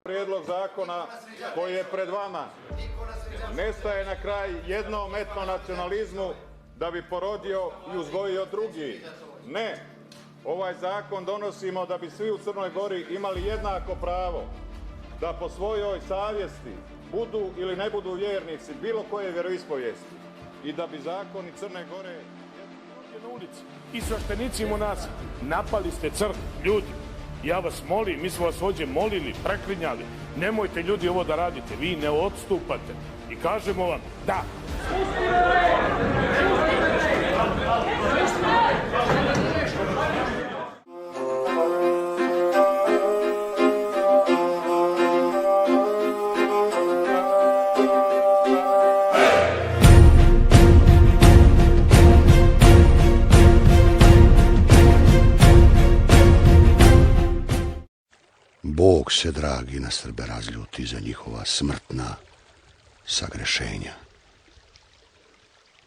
Prijedlog zakona koji je pred vama ne staje na kraj jednom etnonacionalizmu da bi porodio i uzgojio drugi. Ne, ovaj zakon donosimo da bi svi u Crnoj Gori imali jednako pravo da po svojoj savjesti budu ili ne budu vjernici bilo koje vjeroispovijesti i da bi zakoni Crne Gore na ulici i sveštenicima u nas napali ste crkvu, ljudi. Ja vas molim, mi smo vas ovdje molili, preklinjali, nemojte ljudi ovo da radite, vi ne odstupate i kažemo vam da. Bog se, dragi, na Srbe razljuti za njihova smrtna sagrešenja.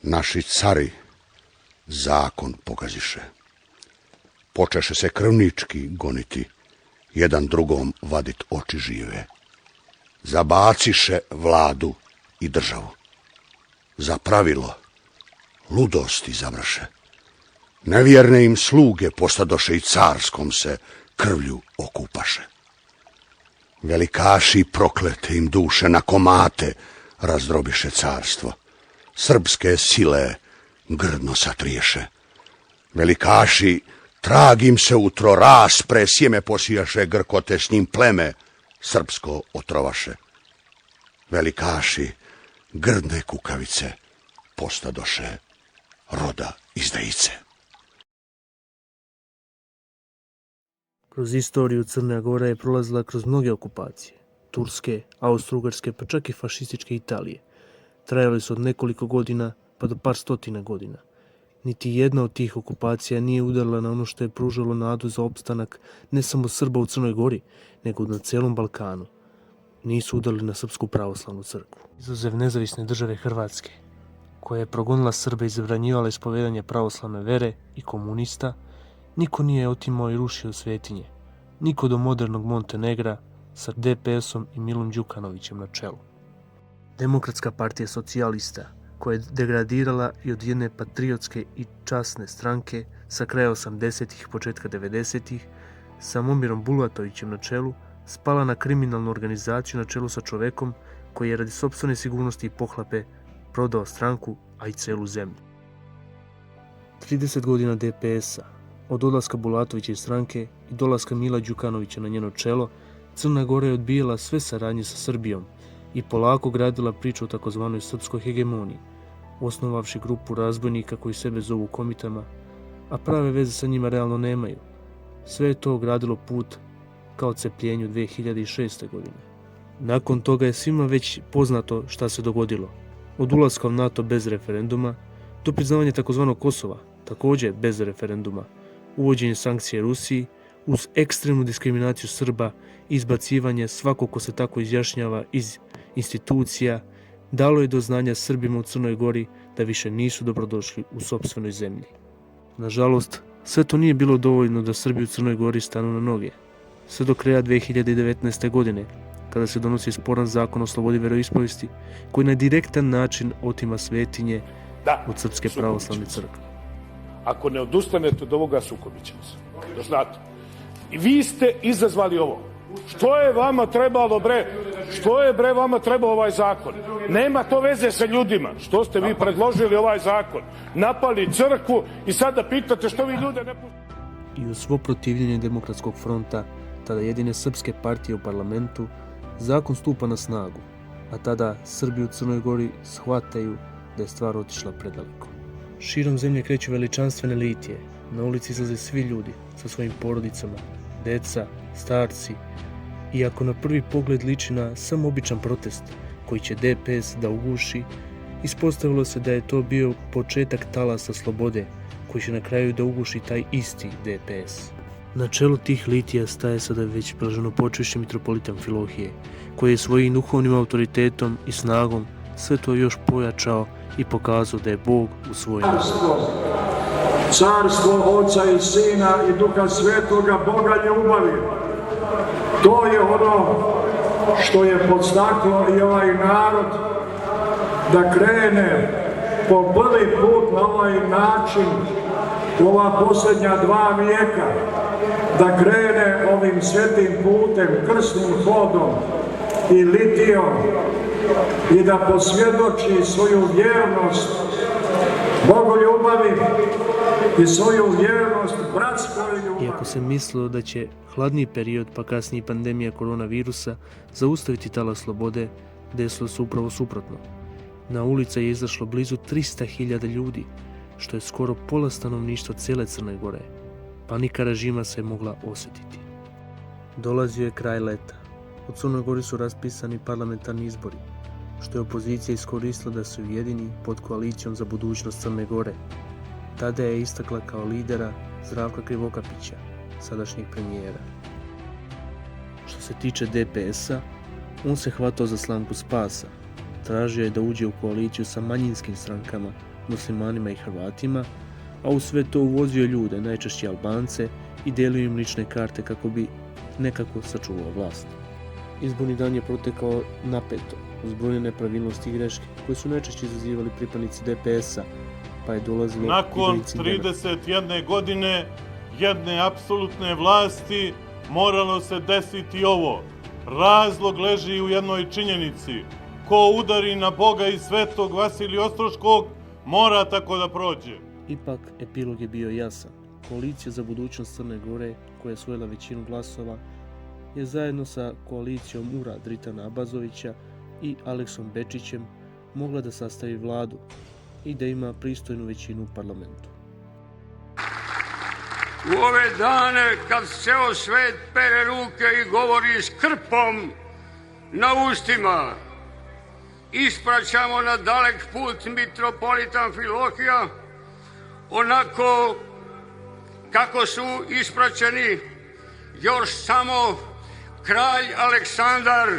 Naši cari zakon pogaziše. Počeše se krvnički goniti, jedan drugom vadit oči žive. Zabaciše vladu i državu. Za pravilo ludosti završe. Nevjerne im sluge postadoše i carskom se krvlju okupaše. Velikaši proklete im duše na komate razdrobiše carstvo. Srpske sile grdno satriješe. Velikaši trag im se utro raspre, sjeme posijaše, grkote s njim pleme srpsko otrovaše. Velikaši grdne kukavice postadoše roda izdajice. Kroz istoriju Crna Gora je prolazila kroz mnoge okupacije, turske, austro-ugarske, pa čak i fašističke Italije. Trajali su od nekoliko godina pa do par stotina godina. Niti jedna od tih okupacija nije udarila na ono što je pružalo nadu za opstanak ne samo Srba u Crnoj Gori, nego na celom Balkanu. Nisu udarili na Srpsku pravoslavnu crkvu. Izuzev nezavisne države Hrvatske, koja je progonila Srbe i zabranjivala ispovedanje pravoslavne vere i komunista, niko nije otimao i rušio svetinje. Niko do modernog Montenegra sa DPS-om i Milom Đukanovićem na čelu. Demokratska partija socijalista, koja je degradirala i od jedne patriotske i časne stranke sa kraja 80-ih i početka 90-ih, sa Momirom Bulatovićem na čelu, spala na kriminalnu organizaciju na čelu sa čovekom koji je radi sopstvene sigurnosti i pohlape prodao stranku, a i celu zemlju. 30 godina DPS-a, od odlaska Bulatovića iz stranke i dolaska Mila Đukanovića na njeno čelo, Crna Gora je odbijala sve saradnje sa Srbijom i polako gradila priču o takozvanoj srpskoj hegemoniji, osnovavši grupu razbojnika koji sebe zovu komitama, a prave veze sa njima realno nemaju. Sve je to gradilo put kao cepljenju 2006. godine. Nakon toga je svima već poznato šta se dogodilo. Od ulaska u NATO bez referenduma do priznavanja takozvanog Kosova, također bez referenduma, uvođenje sankcije Rusiji, uz ekstremnu diskriminaciju Srba i izbacivanje svakog ko se tako izjašnjava iz institucija, dalo je do znanja Srbima u Crnoj Gori da više nisu dobrodošli u sopstvenoj zemlji. Nažalost, sve to nije bilo dovoljno da Srbi u Crnoj Gori stanu na noge. Sve do kraja 2019. godine, kada se donosi sporan zakon o slobodi veroispovijesti, koji na direktan način otima svetinje od Srpske pravoslavne crkve. Ako ne odustanete od ovoga, sukobit ćemo se. Da znate. I vi ste izazvali ovo. Što je vama trebalo, bre? Što je, bre, vama trebao ovaj zakon? Nema to veze sa ljudima. Što ste vi predložili ovaj zakon? Napali crkvu i sada pitate što vi ljude ne pustite. I uz svo protivljenje Demokratskog fronta, tada jedine srpske partije u parlamentu, zakon stupa na snagu, a tada Srbi u Crnoj Gori shvataju da je stvar otišla predaleko. Širom zemlje kreću veličanstvene litije, na ulici izlaze svi ljudi sa svojim porodicama, deca, starci, iako na prvi pogled liči na samo običan protest koji će DPS da uguši, ispostavilo se da je to bio početak talasa slobode koji će na kraju da uguši taj isti DPS. Na čelu tih litija staje sada već blaženopočivši mitropolita Amfilohije, koji je svojim duhovnim autoritetom i snagom sve to još pojačao i pokazao da je Bog u svojoj Carstvo Oca i Sina i Duha Svetoga Boga ljubavi. To je ono što je podstaklo i ovaj narod da krene po prvi put na ovaj način u ova posljednja 2 vijeka, da krene ovim svetim putem, krsnim hodom i litijom i da posvjedoči svoju vjernost bogoljubavi i svoju vjernost bratskoj ljubavi. Iako se mislilo da će hladniji period pa kasnije pandemija koronavirusa zaustaviti talas slobode, desilo se upravo suprotno. Na ulica je izašlo blizu 300.000 ljudi, što je skoro pola stanovništva cijele Crne Gore. Panika režima se je mogla osjetiti. Dolazio je kraj leta. U Crnoj Gori su raspisani parlamentarni izbori, što je opozicija iskoristila da se ujedini pod koalicijom za budućnost Crne Gore. Tada je istakla kao lidera Zdravka Krivokapića, sadašnjeg premijera. Što se tiče DPS-a, on se hvatao za slamku spasa. Tražio je da uđe u koaliciju sa manjinskim strankama, muslimanima i Hrvatima, a u sve to uvozio ljude, najčešće Albance, i delio im lične karte kako bi nekako sačuvao vlast. Izborni dan je protekao napeto, uz brojne nepravilnosti i greške, koje su najčešće izazivali pripadnici DPS-a, pa je dolazilo nakon 31 godine jedne apsolutne vlasti moralo se desiti ovo. Razlog leži u jednoj činjenici. Ko udari na Boga i Svetog Vasilija Ostroškog, mora tako da prođe. Ipak, epilog je bio jasan. Koalicija za budućnost Crne Gore, koja je osvojila većinu glasova, je zajedno sa koalicijom URA Dritana Abazovića i Aleksom Bečićem mogla da sastavi vladu i da ima pristojnu većinu u parlamentu. U ove dane kad ceo svet pere ruke i govori s krpom na ustima, ispraćamo na dalek put mitropolita Amfilohija onako kako su ispraćeni još samo kralj Aleksandar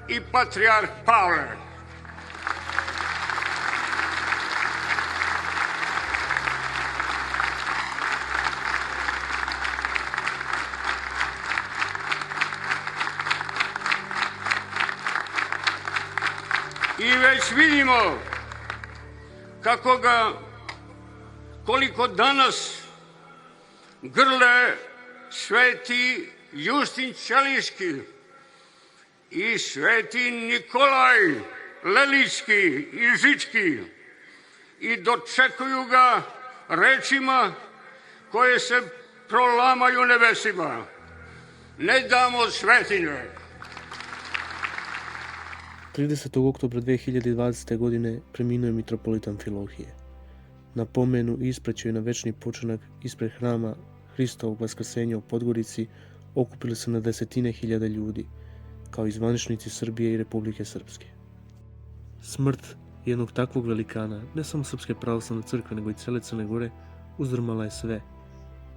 i patrijarh Pavle. I već vidimo koliko danas grle sveti Justin Ćeliški i sveti Nikolaj Lelički i Žički i dočekuju ga rečima koje se prolamaju nebesima. Ne damo svetinje. 30. oktobra 2020. godine preminuo je mitropolit Amfilohije. Na pomenu i ispraćaju na večni počinak ispred hrama Hristovog vaskrsenja u Podgorici okupili se na desetine hiljada ljudi, kao i zvaničnici Srbije i Republike Srpske. Smrt jednog takvog velikana, ne samo Srpske pravoslavne crkve, nego i cele Crne Gore, uzdrmala je sve.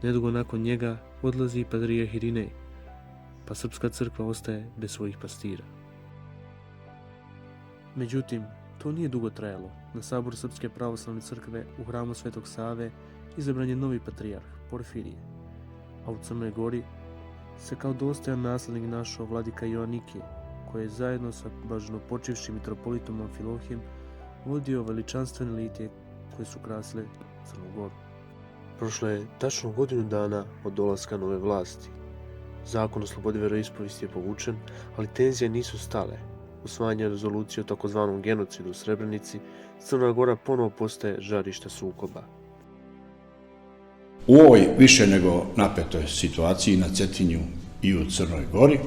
Nedugo nakon njega odlazi i patrijarh Irinej, pa Srpska crkva ostaje bez svojih pastira. Međutim, to nije dugo trajalo. Na saboru Srpske pravoslavne crkve u hramu Svetog Save izabran je novi patrijarh, Porfirije, a u Crnoj Gori se kao dostojan naslednik našao vladika Joanikije, koji je zajedno sa blaženopočivšim mitropolitom Amfilohijem vodio veličanstvene litije koje su krasile Crnu Goru. Prošlo je tačno godinu dana od dolaska nove vlasti. Zakon o slobodi veroispovesti je povučen, ali tenzije nisu stale. Usvajanje rezolucije o takozvanom genocidu u Srebrenici, Crna Gora ponovo postaje žarište sukoba. U ovoj više nego napetoj situaciji na Cetinju i u Crnoj Gori,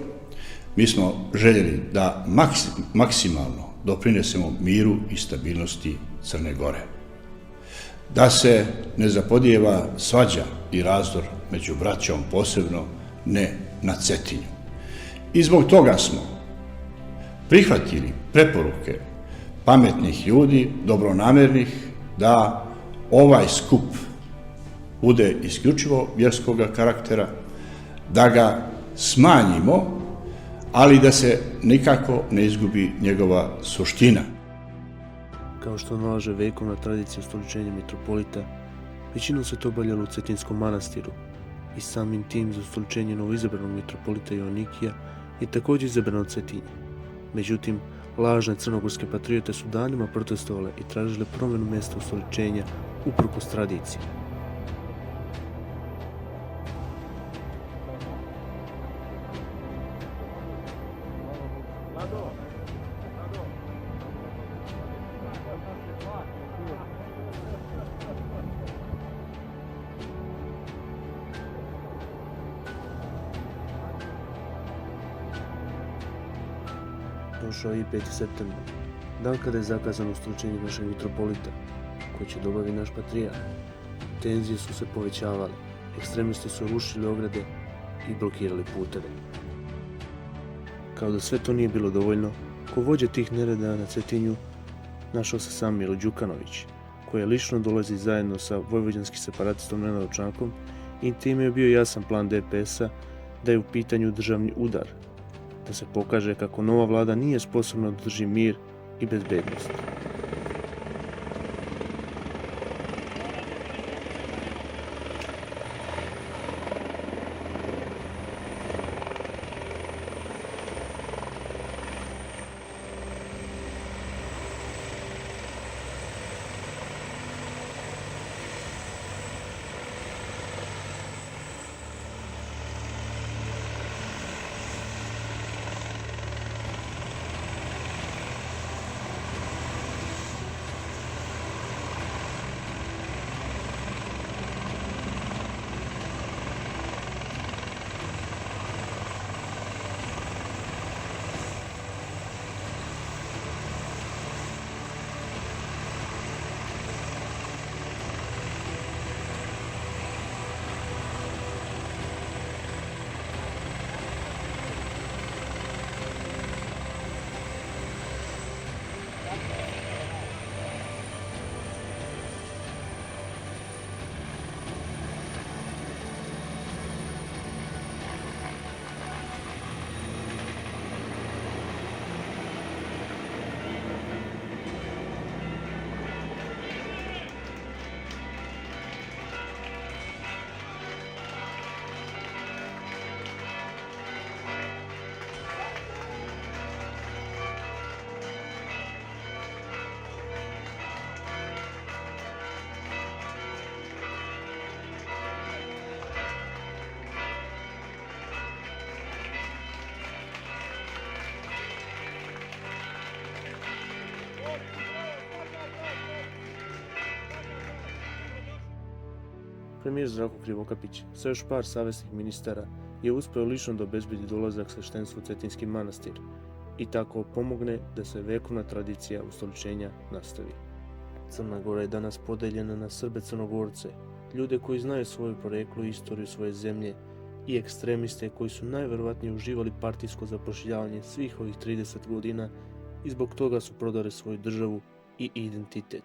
mi smo željeli da maksimalno doprinesemo miru i stabilnosti Crne Gore. Da se ne zapodijeva svađa i razdor među braćom, posebno ne na Cetinju. I zbog toga smo prihvatili preporuke pametnih ljudi, dobronamernih, da ovaj skup bude isključivo vjerskog karaktera, da ga smanjimo, ali da se nikako ne izgubi njegova suština. Kao što nalaže vekovna tradicija ustoličenja mitropolita, većinom se to obavljalo u Cetinskom manastiru i samim tim za ustoličenje novoizabranog mitropolita Joanikija je također izabran od Cetinja. Međutim, lažne crnogorske patriote su danima protestovale i tražile promjenu mjesta ustoličenja uprkos tradiciji. Došao je i 5. septembar, dan kada je zakazano ustoličenje našeg mitropolita, koji će dobavi naš patrijarh. Tenzije su se povećavale, ekstremisti su rušili ograde i blokirali puteve. Kao da sve to nije bilo dovoljno, ko vođe tih nereda na Cetinju našao se sam Milo Đukanović, koji je lično dolazi zajedno sa vojvođanskim separatistom Nenadom Čankom i time je bio jasan plan DPS-a da je u pitanju državni udar, da se pokaže kako nova vlada nije sposobna da drži mir i bezbednost. Premijer Zdravko Krivokapić sa još par savjesnih ministara je uspeo lično da obezbedi dolazak sveštenstvu u Cetinski manastir i tako pomogne da se vekovna tradicija ustoličenja nastavi. Crna Gora je danas podeljena na Srbe Crnogorce, ljude koji znaju svoje poreklo i istoriju svoje zemlje i ekstremiste koji su najverovatnije uživali partijsko zapošljavanje svih ovih 30 godina i zbog toga su prodali svoju državu i identitet.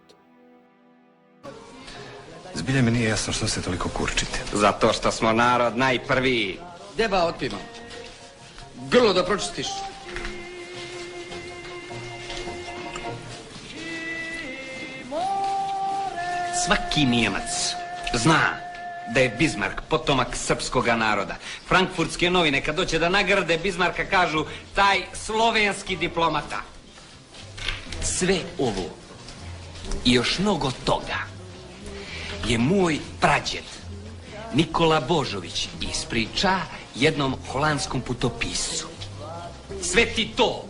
Zbilja mi nije jasno što se toliko kurčite. Zato što smo narod najprviji. Deba otpimam. Grlo da pročistiš. Svaki Nijemac zna da je Bismarck potomak srpskoga naroda. Frankfurtske novine kad doće da nagrade Bismarcka kažu taj slovenski diplomata. Sve ovo i još mnogo toga je moj prađed Nikola Božović ispriča jednom holandskom putopiscu. Sve ti to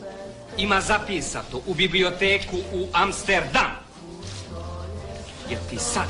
ima zapisato u biblioteku u Amsterdamu. Jer ti sad